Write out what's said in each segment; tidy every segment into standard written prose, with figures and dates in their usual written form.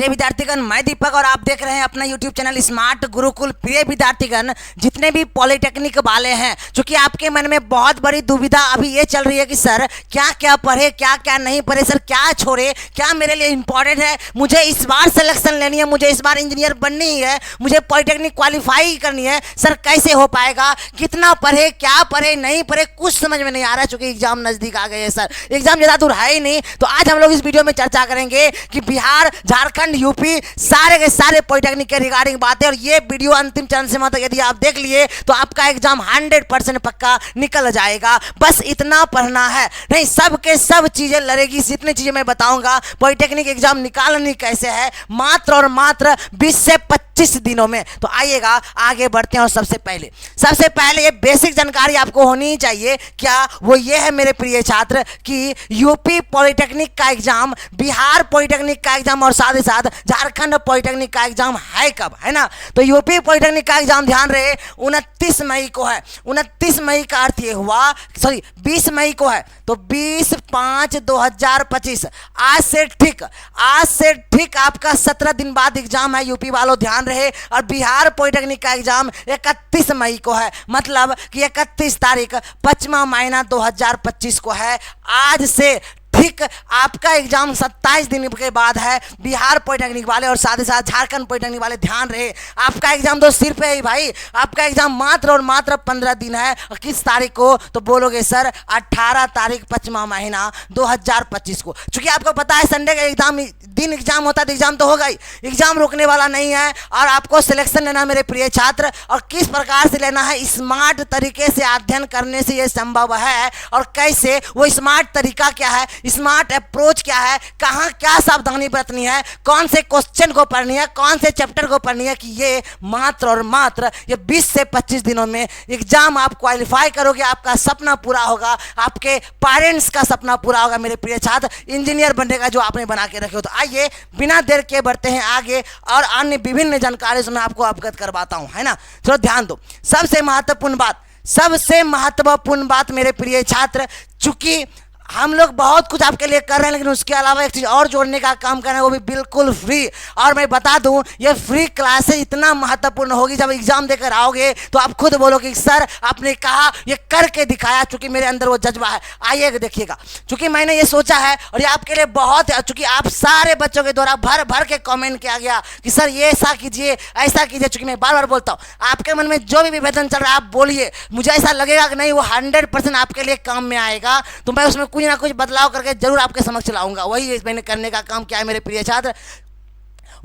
प्रिय विद्यार्थीगण, मैं दीपक और आप देख रहे हैं अपना YouTube चैनल स्मार्ट गुरुकुल। प्रिय विद्यार्थीगण, जितने भी पॉलिटेक्निक वाले हैं, चूंकि आपके मन में बहुत बड़ी दुविधा अभी ये चल रही है कि सर क्या क्या पढ़े, क्या क्या नहीं पढ़े, सर क्या छोड़े, क्या मेरे लिए इंपॉर्टेंट है, मुझे इस बार सिलेक्शन लेनी है, मुझे इस बार इंजीनियर बननी ही है, मुझे पॉलिटेक्निक क्वालिफाई करनी है, सर कैसे हो पाएगा, कितना पढ़े, क्या पढ़े, नहीं पढ़े, कुछ समझ में नहीं आ रहा है। चूंकि एग्जाम नजदीक आ गए हैं सर, एग्जाम ज़्यादा दूर है ही नहीं। तो आज हम लोग इस वीडियो में चर्चा करेंगे कि बिहार, झारखंड, यूपी सारे के सारे पॉलिटेक्निक के रिगार्डिंग बातें। और ये वीडियो अंतिम चरण से मतलब यदि आप देख लिए तो आपका एग्जाम 100% पक्का निकल जाएगा। बस इतना पढ़ना है, नहीं सब के सब चीजें लड़ेगी। जितनी चीजें मैं बताऊंगा पॉलिटेक्निक एग्जाम निकालनी कैसे है, मात्र और मात्र 20 से 25 दिनों में। तो आइएगा आगे बढ़ते हैं। और सबसे पहले ये बेसिक जानकारी आपको होनी ही चाहिए। क्या वो ये है मेरे प्रिय छात्र कि यूपी पॉलिटेक्निक का एग्जाम, बिहार पॉलिटेक्निक का एग्जाम और साथ ही साथ झारखंड पॉलिटेक्निक का एग्जाम है कब, है ना। तो यूपी पॉलिटेक्निक का एग्जाम ध्यान रहे 29 मई को है। 29 मई का अर्थ ये हुआ, 20 मई को है। तो 20/5/2025 आज से ठीक आपका 17 दिन बाद एग्जाम है यूपी वालों, ध्यान रहे। और बिहार पॉलिटेक्निक का एग्जाम 31 मई को है, मतलब कि 31 तारीख 5वां महीना 2025 को है। आज से ठीक आपका एग्जाम 27 दिन के बाद है बिहार पॉलिटेक्निक वाले और साथ ही साथ झारखंड पॉलिटेक्निक वाले, ध्यान रहे। आपका एग्जाम तो सिर्फ है ही भाई, आपका एग्जाम मात्र और मात्र 15 दिन है। और किस तारीख को, तो बोलोगे सर 18 तारीख 5वां महीना 2025 को। चूंकि आपको पता है संडे का दिन एग्जाम होता है, तो एग्जाम तो होगा ही, एग्जाम रुकने वाला नहीं है। और आपको सिलेक्शन लेना मेरे प्रिय छात्र, और किस प्रकार से लेना है, स्मार्ट तरीके से अध्ययन करने से यह संभव है। और कैसे, वो स्मार्ट तरीका क्या है, स्मार्ट अप्रोच क्या है, कहाँ क्या सावधानी बरतनी है, कौन से क्वेश्चन को पढ़नी है, कौन से चैप्टर को पढ़नी है, कि ये मात्र और मात्र ये 20 से 25 दिनों में एग्जाम आप क्वालिफाई करोगे। आपका सपना पूरा होगा, आपके पेरेंट्स का सपना पूरा होगा मेरे प्रिय छात्र, इंजीनियर बनने का जो आपने बना के रखे हो। तो आइए बिना देर के बढ़ते हैं आगे और अन्य विभिन्न जानकारी से मैं आपको अवगत करवाता हूं, है ना। चलो ध्यान दो। सबसे महत्वपूर्ण बात मेरे प्रिय छात्र, चूंकि हम लोग बहुत कुछ आपके लिए कर रहे हैं, लेकिन उसके अलावा एक चीज़ और जोड़ने का काम कर रहे हैं, वो भी बिल्कुल फ्री। और मैं बता दूं, ये फ्री क्लासेस इतना महत्वपूर्ण होगी, जब एग्जाम देकर आओगे तो आप खुद बोलोगे सर आपने कहा, ये करके दिखाया। चूंकि मेरे अंदर वो जज्बा है। आइए देखिएगा, चूंकि मैंने ये सोचा है और ये आपके लिए बहुत, चूंकि आप सारे बच्चों के द्वारा भर भर के कॉमेंट किया गया कि सर ये ऐसा कीजिए, ऐसा कीजिए। चूंकि मैं बार बार बोलता हूँ, आपके मन में जो भी विभेदन चल रहा है आप बोलिए, मुझे ऐसा लगेगा कि नहीं वो 100% आपके लिए काम में आएगा, तो मैं उसमें कुछ ना कुछ बदलाव करके जरूर आपके समक्ष लाऊंगा। वही मैंने करने का काम किया है मेरे प्रिय छात्र।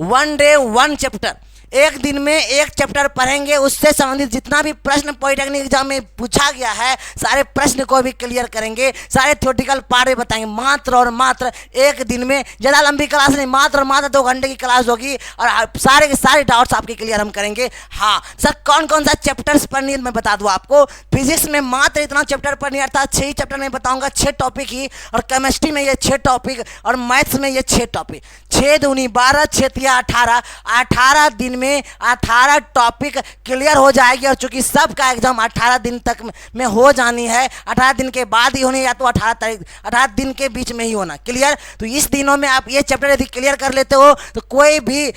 1 डे 1 चैप्टर, एक दिन में एक चैप्टर पढ़ेंगे, उससे संबंधित जितना भी प्रश्न पॉलिटेक्निक एग्जाम में पूछा गया है सारे प्रश्न को भी क्लियर करेंगे, सारे थ्योरेटिकल पार्ट भी बताएंगे, मात्र और मात्र एक दिन में। ज़्यादा लंबी क्लास नहीं, मात्र और मात्र 2 घंटे की क्लास होगी और सारे के सारे डाउट्स आपके क्लियर हम करेंगे। हाँ सर, कौन कौन सा चैप्टर्स पढ़नी है मैं बता दूँ आपको। फिजिक्स में मात्र इतना चैप्टर पढ़नी, अर्थात 6 चैप्टर में बताऊँगा, 6 टॉपिक ही। और केमिस्ट्री में ये 6 टॉपिक और मैथ्स में ये 6 टॉपिक। 6 दूनी 12, 6 तिया 18, 18 दिन में 18 टॉपिक क्लियर हो जाएगी। और चूंकि सबका एग्जाम 18 दिन तक में हो जानी है, 18 दिन के बाद ही होनी, या तो 18 दिन के बीच में ही होना क्लियर। तो इस दिनों में आप ये चैप्टर यदि क्लियर कर लेते हो तो कोई भी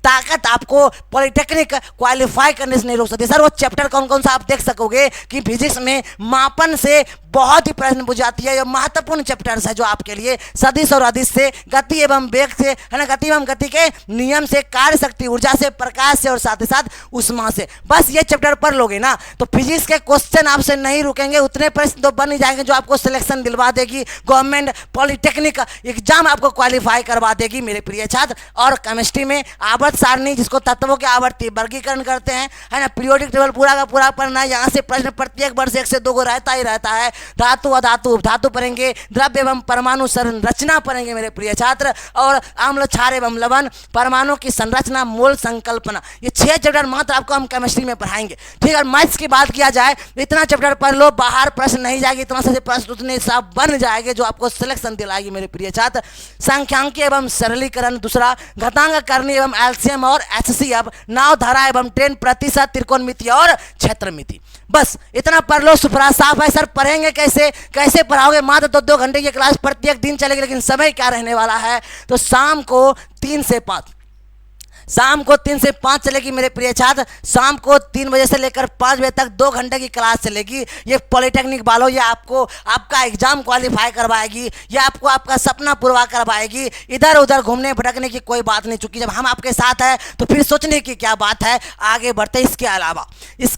ताकत आपको पॉलिटेक्निक क्वालिफाई करने से नहीं रोक सकती। सर वो चैप्टर कौन कौन सा आप देख सकोगे कि फिजिक्स में मापन से बहुत ही प्रश्न पूछ जाती है, ये महत्वपूर्ण चैप्टर्स है जो आपके लिए। सदिश और अदिश से, गति एवं वेग से, है ना, गति एवं गति के नियम से, कार्य शक्ति, ऊर्जा से, प्रकाश से और साथ ही साथ उष्मा से। बस ये चैप्टर पढ़ लोगे ना तो फिजिक्स के क्वेश्चन आपसे नहीं रुकेंगे, उतने प्रश्न तो बन ही जाएंगे जो आपको सिलेक्शन दिलवा देगी, गवर्नमेंट पॉलिटेक्निक एग्जाम आपको क्वालिफाई करवा देगी मेरे प्रिय छात्र। और केमिस्ट्री में आवर्त सारणी, जिसको तत्वों के आवर्ती वर्गीकरण करते हैं, है ना, पीरियोडिक टेबल पूरा का पूरा पढ़ना है। यहाँ से प्रश्न प्रत्येक वर्ष 1 से 2 को रहता ही रहता है। धातु अधातु धातु पढ़ेंगे, द्रव्य एवं परमाणु संरचना पढ़ेंगे मेरे प्रिय छात्र, और आम्ल क्षार एवं लवण, परमाणु की संरचना, मूल संकल्पना। ये 6 चैप्टर मात्र आपको हम केमिस्ट्री में पढ़ाएंगे, ठीक है। मैथ्स की बात किया जाए, इतना चैप्टर पढ़ लो, बाहर प्रश्न नहीं जाएगी, इतना से प्रश्न उतने सब बन जाएंगे जो आपको सिलेक्शन दिलाएगी मेरे प्रिय छात्र। संख्यांकी एवं सरलीकरण, दूसरा घातांक करनी एवं एलसीएम और एचसीएफ, नाव धारा एवं ट्रेन, प्रतिशत, त्रिकोणमिति और क्षेत्रमिति। बस इतना पढ़ लो, सुपरा साफ है। सर पढ़ेंगे कैसे, कैसे पढ़ाओगे? मात्र 2-2 घंटे की क्लास प्रत्येक दिन चलेगी, लेकिन समय क्या रहने वाला है? तो शाम को 3 से 5, शाम को 3 से 5 चलेगी मेरे प्रिय छात्र। शाम को 3 बजे से लेकर 5 बजे तक 2 घंटे की क्लास चलेगी। ये पॉलिटेक्निक वालों, ये आपको आपका एग्जाम क्वालिफाई करवाएगी, ये आपको आपका सपना पूरा करवाएगी। इधर उधर घूमने भटकने की कोई बात नहीं, चूंकि जब हम आपके साथ हैं तो फिर सोचने की क्या बात है, आगे बढ़ते। इसके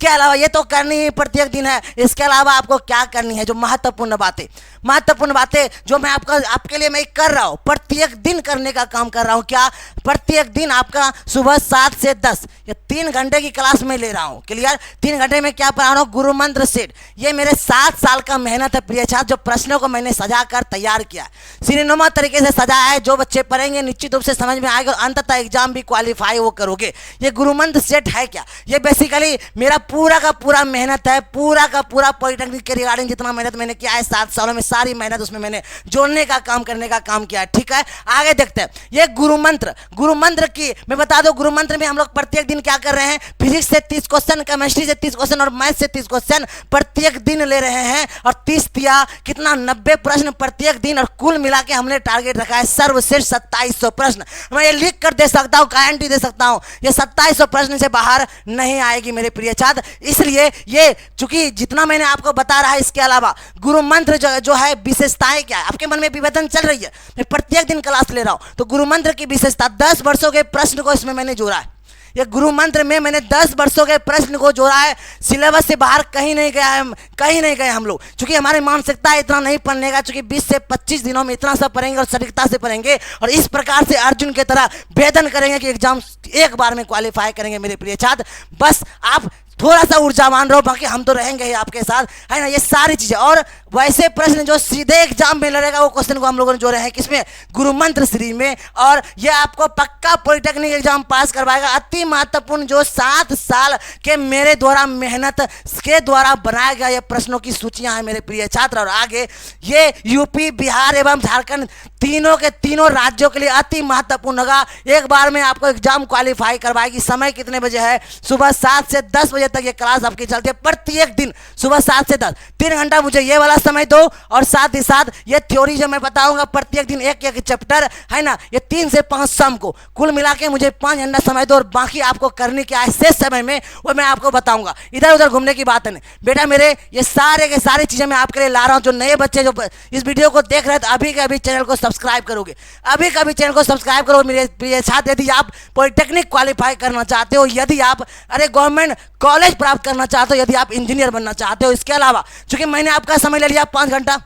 अलावा ये तो करनी ही प्रत्येक दिन है। इसके अलावा आपको क्या करनी है, जो महत्वपूर्ण बातें जो मैं आपके लिए मैं कर रहा हूँ, प्रत्येक दिन करने का काम कर रहा हूँ। क्या? प्रत्येक दिन आपका सुबह 7 से 10 ये 3 घंटे की क्लास में ले रहा हूँ। क्लियर? 3 घंटे में क्या पढ़ा रहा हूँ? गुरु मंत्र सेट। ये मेरे 7 साल का मेहनत है प्रिय छात्र, जो प्रश्नों को मैंने सजा कर तैयार किया, सीरीनुमा तरीके से सजाया है। जो बच्चे पढ़ेंगे निश्चित रूप से समझ में आएगा और अंततः एग्जाम भी क्वालिफाई वो करोगे। ये गुरु मंत्र सेट है क्या? ये बेसिकली मेरा पूरा का पूरा मेहनत है, पूरा का पूरा पॉलिटेक्निक के रिगार्डिंग जितना मेहनत मैंने किया है 7 सालों में, सारी मेहनत उसमें मैंने जोड़ने का काम, करने का काम किया है। ठीक है, आगे देखते हैं। ये गुरु मंत्र की मैं बता दूं, गुरु मंत्र में हम लोग प्रत्येक दिन क्या कर रहे हैं? फिजिक्स से 30 क्वेश्चन, केमिस्ट्री से 30 क्वेश्चन और मैथ से 30 क्वेश्चन प्रत्येक दिन ले रहे हैं। और 30 दिया कितना, 90 प्रश्न प्रत्येक दिन, और कुल मिला के हमने टारगेट रखा है सर्वश्रेष्ठ 2700 प्रश्न। मैं ये लिख कर दे सकता हूँ, गारंटी दे सकता हूँ, ये 2700 प्रश्न से बाहर नहीं आएगी मेरे प्रिय छात्र। इसलिए ये चूंकि जितना मैंने आपको बता रहा है, इसके अलावा गुरु मंत्र जो है विशेषताएं क्या है, आपके मन में विवेचन चल रही है। मैं प्रत्येक दिन क्लास ले रहा हूं, तो गुरु मंत्र की विशेषता 10 वर्षों के प्रश्न को इसमें मैंने जोड़ा है। ये गुरु मंत्र में मैंने 10 वर्षों के प्रश्न को जोड़ा है। सिलेबस से बाहर कहीं नहीं गए हम लोग, क्योंकि हमारी मानसिकता इतना नहीं पढ़ने का, क्योंकि 20 से 25 दिनों में इतना सब पढ़ेंगे और सटीकता से पढ़ेंगे और इस प्रकार से अर्जुन की तरह वेदन करेंगे कि एग्जाम एक बार में क्वालिफाई करेंगे मेरे प्रिय छात्र। बस आप थोड़ा सा ऊर्जावान रहो, बाकी हम तो रहेंगे ही आपके साथ, है ना। ये सारी चीजें और वैसे प्रश्न जो सीधे एग्जाम में लड़ेगा, वो क्वेश्चन को हम लोगों ने जोड़े हैं किसमें? गुरु मंत्र सीरीज में। और ये आपको पक्का पॉलिटेक्निक एग्जाम पास करवाएगा। अति महत्वपूर्ण जो 7 साल के मेरे द्वारा मेहनत के द्वारा बनाया गया ये प्रश्नों की सूचियां हैं मेरे प्रिय छात्र। और आगे ये यूपी, बिहार एवं झारखंड तीनों के तीनों राज्यों के लिए अति महत्वपूर्ण होगा। एक बार में आपको एग्जाम क्वालिफाई करवाएगी। समय कितने बजे है? सुबह 7 से 10 बजे तक ये क्लास आपकी चलती है प्रत्येक दिन, सुबह 7 से 10। 3 घंटा मुझे ये वाला समय दो और साथ ही साथ ये थ्योरी जो मैं बताऊंगा प्रत्येक दिन एक एक चैप्टर, है ना। ये 3 से 5 शाम को, कुल मिला के मुझे 5 घंटा समय दो और बाकी आपको करने के शेष समय में वो मैं आपको बताऊंगा। इधर उधर घूमने की बात है नहीं बेटा मेरे। ये सारे के सारी चीजें मैं आपके लिए ला रहा हूँ। जो नए बच्चे जो इस वीडियो को देख रहे हैं, तो अभी के अभी चैनल को सब्सक्राइब करोगे, अभी का भी चैनल को सब्सक्राइब करो मेरे प्रिय छात्र। यदि आप पॉलिटेक्निक क्वालिफाई करना चाहते हो, यदि आप गवर्नमेंट कॉलेज प्राप्त करना चाहते हो, यदि आप इंजीनियर बनना चाहते हो। इसके अलावा चूंकि मैंने आपका समय ले लिया 5 घंटा,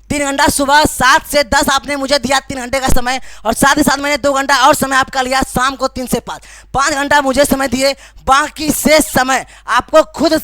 3 घंटा सुबह 7 से 10 आपने मुझे दिया 3 घंटे का समय, और साथ ही साथ मैंने 2 घंटा और समय आपका लिया शाम को 3 से 5 घंटा मुझे समय दिए। बाकी शेष समय आपको खुद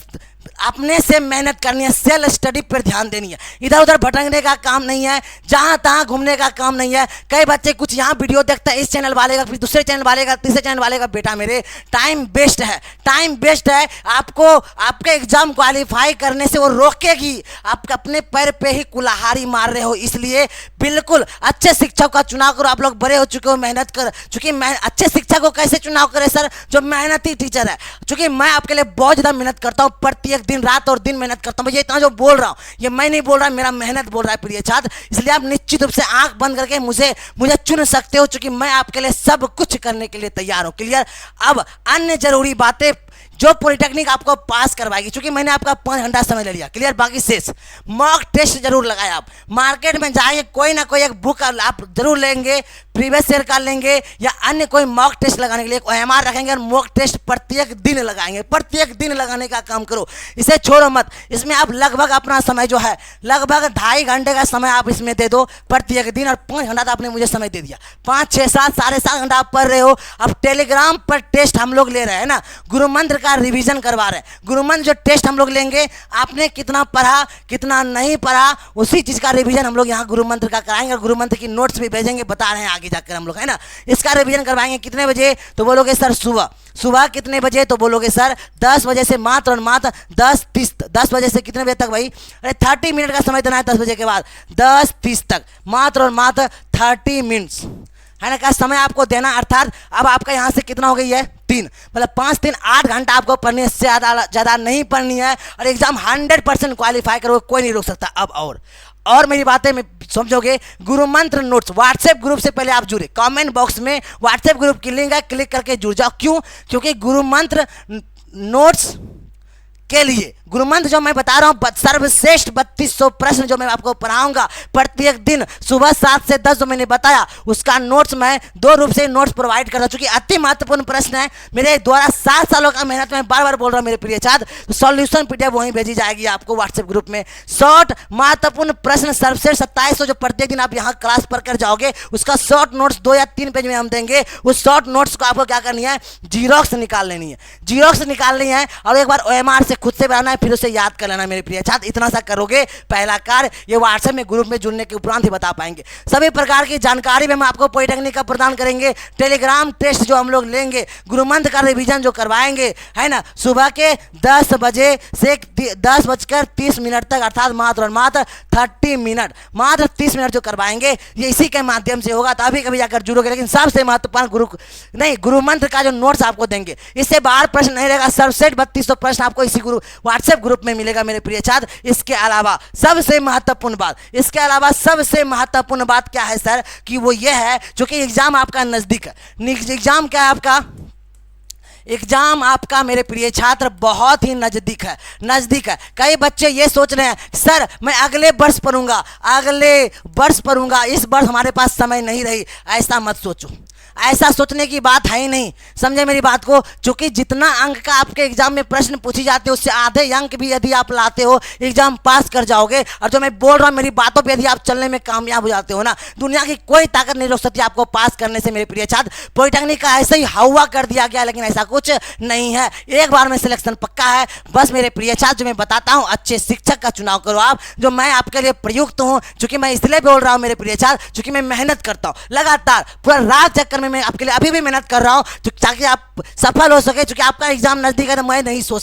अपने से मेहनत करनी है, सेल्फ स्टडी पर ध्यान देनी है। इधर उधर भटकने का काम नहीं है, जहां तहां घूमने का काम नहीं है। कई बच्चे कुछ यहाँ वीडियो देखते हैं, इस चैनल वाले का, फिर दूसरे चैनल वाले का, तीसरे चैनल वाले का। बेटा मेरे टाइम वेस्ट है, टाइम वेस्ट है। आपको आपके एग्जाम क्वालिफाई करने से वो रोकेगी। आप अपने पैर पे ही कुल्हाड़ी मार रहे हो, इसलिए बिल्कुल अच्छे शिक्षक का चुनाव करो। आप लोग बड़े हो चुके हो, मेहनत कर चूंकि मैं अच्छे शिक्षक को कैसे चुनाव करे सर? जो मेहनती टीचर है। चूंकि मैं आपके लिए बहुत ज़्यादा मेहनत करता हूँ, प्रत्येक दिन रात और दिन मेहनत करता हूँ। मुझे इतना जो बोल रहा हूँ ये मैं नहीं बोल रहा, मेरा मेहनत बोल रहा है प्रिय छात्र। इसलिए आप निश्चित रूप से आंख बंद करके मुझे चुन सकते हो, क्योंकि मैं आपके लिए सब कुछ करने के लिए तैयार हूँ। क्लियर? अब अन्य जरूरी बातें जो पॉलिटेक्निक आपको पास करवाएगी, क्योंकि मैंने आपका 5 घंटा समय ले लिया। क्लियर? बाकी शेष मॉक टेस्ट जरूर लगाए। आप मार्केट में जाएंगे, कोई ना कोई एक बुक आप जरूर लेंगे, प्रीवियस ईयर का लेंगे या अन्य कोई मॉक टेस्ट लगाने के लिए OMR रखेंगे और मॉक टेस्ट प्रत्येक दिन लगाएंगे। प्रत्येक दिन लगाने का काम करो, इसे छोड़ो मत। इसमें आप लगभग अपना समय जो है लगभग 2.5 घंटे का समय आप इसमें दे दो प्रत्येक दिन, और 5 घंटा तो आपने मुझे समय दे दिया। 5, 6, 7, 7.5 घंटा आप पढ़ रहे हो। अब टेलीग्राम पर टेस्ट हम लोग ले रहे हैं ना, गुरु मंत्र का रिवीजन करवा रहे हैं। गुरु मंत्र जो टेस्ट हम लोग लेंगे, आपने कितना पढ़ा कितना नहीं पढ़ा, उसी चीज का रिवीजन हम लोग यहाँ गुरु मंत्र का कराएंगे और गुरु मंत्र की नोट्स भी भेजेंगे, बता रहे हैं आगे जाकर हम लोग, है ना। इसका रिवीजन करवाएंगे कितने बजे? तो बोलोगे सर सुबह कितने बजे? तो बोलोगे सर 10 बजे से मात्र और मात्र 10 बजे से कितने बजे तक भाई? अरे 30 मिनट का समय देना है। 10 बजे के बाद 10:30 तक मात्र और मात्र 30 मिनट्स, है ना, का समय आपको देना, अर्थात अब आपका यहाँ से कितना हो गई है 3, मतलब 5 3 8 घंटा आपको पढ़नी है, इससे ज़्यादा नहीं पढ़नी है, और एग्जाम 100% क्वालिफाई करोगे, कोई नहीं रोक सकता। अब और मेरी बातें में समझोगे, गुरु मंत्र नोट्स व्हाट्सएप ग्रुप से पहले आप जुड़े, कमेंट बॉक्स में व्हाट्सएप ग्रुप की लिंक है, क्लिक करके जुड़ जाओ। क्यों? क्योंकि गुरु मंत्र नोट्स के लिए गुरु मंत्र जो मैं बता रहा हूँ, सर्वश्रेष्ठ 3200 प्रश्न जो मैं आपको पढ़ाऊंगा प्रत्येक दिन सुबह 7 से 10 जो मैंने बताया, उसका नोट्स मैं 2 रूप से नोट्स प्रोवाइड कर रहा हूँ, चूंकि अति महत्वपूर्ण प्रश्न है मेरे द्वारा 7 सालों का मेहनत, मैं बार बार बोल रहा हूँ मेरे प्रिय छात्र। तो सॉल्यूशन पीडीएफ वहीं भेजी जाएगी आपको व्हाट्सएप ग्रुप में। शॉर्ट महत्वपूर्ण प्रश्न सर्वश्रेष्ठ 2700 जो प्रत्येक दिन आप यहाँ क्लास पर कर जाओगे, उसका शॉर्ट नोट्स 2 या 3 पेज में हम देंगे। उस शॉर्ट नोट्स को आपको क्या करनी है, जीरोक्स निकाल लेनी है, जीरोक्स निकालनी है, और एक बार OMR से खुद से बनाना है, फिर उसे याद कर लेना मेरे प्रिय छात्र। इतना सा करोगे, पहला कार्य ये व्हाट्सएप में ग्रुप में जुड़ने के उपरांत ही बता पाएंगे। सभी प्रकार की जानकारी भी हम आपको पॉलिटेक्निक का प्रदान करेंगे। टेलीग्राम टेस्ट जो हम लोग लेंगे, गुरु मंत्र का रिवीजन जो करवाएंगे, है ना, सुबह के 10 बजे से 10:30 तक, अर्थात मात्र 30 मिनट, मात्र 30 मिनट जो करवाएंगे, ये इसी के माध्यम से होगा। तभी कभी जाकर जुड़ोगे। लेकिन सबसे महत्वपूर्ण गुरु मंत्र का जो नोट्स आपको देंगे, इससे बाहर प्रश्न नहीं रहेगा। सर्वश्रेष्ठ 3200 प्रश्न आपको इसी व्हाट्सएप ग्रुप में मिलेगा मेरे प्रिय छात्र। इसके अलावा सबसे महत्वपूर्ण बात क्या है सर, कि वो ये है, चूंकि एग्जाम आपका नजदीक है। एग्जाम क्या है आपका, एग्जाम आपका मेरे प्रिय छात्र बहुत ही नजदीक है। कई बच्चे ये सोच रहे हैं सर मैं अगले वर्ष पढ़ूंगा, इस वर्ष हमारे पास समय नहीं रही। ऐसा मत सोचो, ऐसा सोचने की बात है ही नहीं, समझे मेरी बात को। चूंकि जितना अंक का आपके एग्जाम में प्रश्न पूछी जाते हैं, उससे आधे अंक भी यदि आप लाते हो, एग्जाम पास कर जाओगे। और जो मैं बोल रहा हूँ मेरी बातों पे यदि आप चलने में कामयाब हो जाते हो ना, दुनिया की कोई ताकत नहीं रोक सकती आपको पास करने से मेरे प्रिय छात्र। पॉलिटेक्निक का ऐसे ही हवा कर दिया गया, लेकिन ऐसा कुछ नहीं है। एक बार में सिलेक्शन पक्का है। बस मेरे प्रिय छात्र, जो मैं बताता हूँ, अच्छे शिक्षक का चुनाव करो आप, जो मैं आपके लिए प्रयुक्त हूँ। चूंकि मैं इसलिए बोल रहा हूँ मेरे प्रिय छात्र, चूंकि मैं मेहनत करता हूँ लगातार, पूरा रात चक्कर में मैं आपके लिए अभी भी मेहनत कर रहा हूं, ताकि आप सफल हो सके। क्योंकि आपका एग्जाम नजदीक है, तो मैं नहीं सो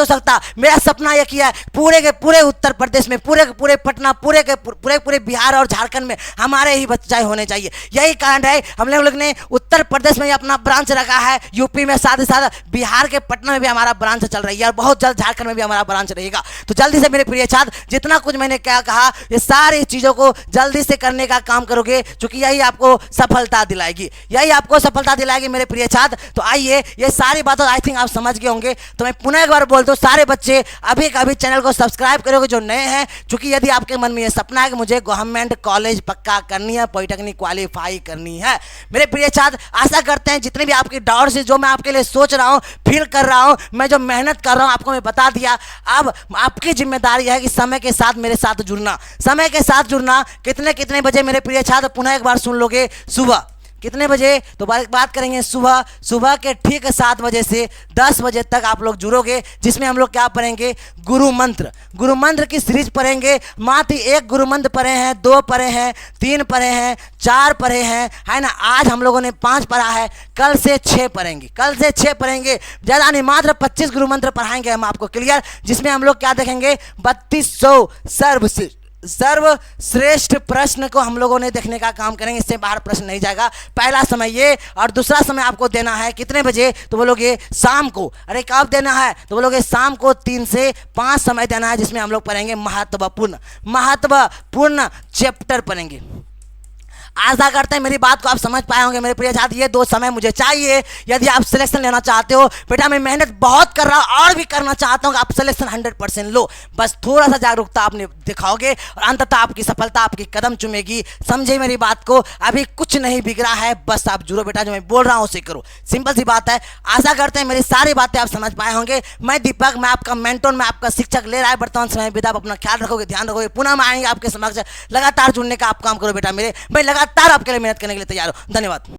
सकता। मेरा सपना यह किया है, पूरे के पूरे उत्तर प्रदेश में, पूरे के पूरे पटना, पूरे बिहार और झारखंड में हमारे ही बच्चे होने चाहिए। यही कारण है हम लोग ने उत्तर प्रदेश में अपना ब्रांच रखा है, यूपी में, साथ ही साथ बिहार के पटना में भी हमारा ब्रांच चल रही है, और बहुत जल्द झारखंड में भी हमारा ब्रांच रहेगा। तो जल्दी से मेरे प्रिय छात्र, जितना कुछ मैंने क्या कहा, ये सारी चीजों को जल्दी से करने का काम करोगे, क्योंकि यही आपको सफलता दिलाएगी मेरे प्रिय छात्र। तो आइए, ये सारी बातें आई थिंक आप समझ गए होंगे। तो मैं पुनः एक बार बोलता हूँ, सारे बच्चे अभी चैनल को सब्सक्राइब करोगे जो नए हैं, क्योंकि यदि आपके मन में ये सपना है कि मुझे गवर्नमेंट कॉलेज पक्का करनी है, पॉलिटेक्निक क्वालिफाई करनी है, मेरे प्रिय छात्र, आशा करते हैं जितने भी आपकी डाउट्स है, जो मैं आपके लिए सोच रहा हूँ, फील कर रहा हूँ, मैं जो मेहनत कर रहा हूँ, आपको मैं बता दिया। अब आपकी जिम्मेदारी है कि समय के साथ मेरे साथ जुड़ना। कितने बजे मेरे प्रिय छात्र, पुनः एक बार सुन लोगे, सुबह कितने बजे, तो बात करेंगे सुबह के ठीक 7 बजे से 10 बजे तक आप लोग जुड़ोगे, जिसमें हम लोग क्या पढ़ेंगे, गुरु मंत्र की सीरीज पढ़ेंगे। मात्र 1 गुरु मंत्र पढ़े हैं, 2 पढ़े हैं, 3 पढ़े हैं, 4 पढ़े हैं, है ना। आज हम लोगों ने 5 पढ़ा है, कल से 6 पढ़ेंगे। ज़्यादा नहीं, मात्र 25 गुरु मंत्र पढ़ाएंगे हम आपको, क्लियर। जिसमें हम लोग क्या देखेंगे, 3200 सर्वश्रेष्ठ प्रश्न को हम लोगों ने देखने का काम करेंगे। इससे बाहर प्रश्न नहीं जाएगा। पहला समय ये, और दूसरा समय आपको देना है कितने बजे, तो बोलोगे शाम को। अरे कब देना है, तो बोलोगे शाम को 3 से 5 समय देना है, जिसमें हम लोग पढ़ेंगे महत्वपूर्ण चैप्टर पढ़ेंगे। आशा करते हैं मेरी बात को आप समझ पाए होंगे मेरे प्रिय छात्र। ये 2 समय मुझे चाहिए यदि आप सिलेक्शन लेना चाहते हो। बेटा मैं मेहनत बहुत कर रहा हूँ और भी करना चाहता हूँ कि आप सिलेक्शन 100% लो। बस थोड़ा सा जागरूकता आपने दिखाओगे और अंततः आपकी सफलता आपकी कदम चूमेगी। समझे मेरी बात को, अभी कुछ नहीं बिगड़ा है, बस आप जुड़ो बेटा, जो मैं बोल रहा हूँ उसे करो। सिंपल सी बात है। आशा करते हैं मेरी सारी बातें आप समझ पाए होंगे। मैं दीपक, मैं आपका मेंटोर, मैं आपका शिक्षक ले रहा है वर्तमान समय में। आप अपना ख्याल रखोगे, ध्यान रखोगे, पुनः हम आएंगे आपके समक्ष। लगातार जुड़ने का आप काम करो बेटा मेरे, मैं लगातार आपके लिए मेहनत करने के लिए तैयार हूँ। धन्यवाद।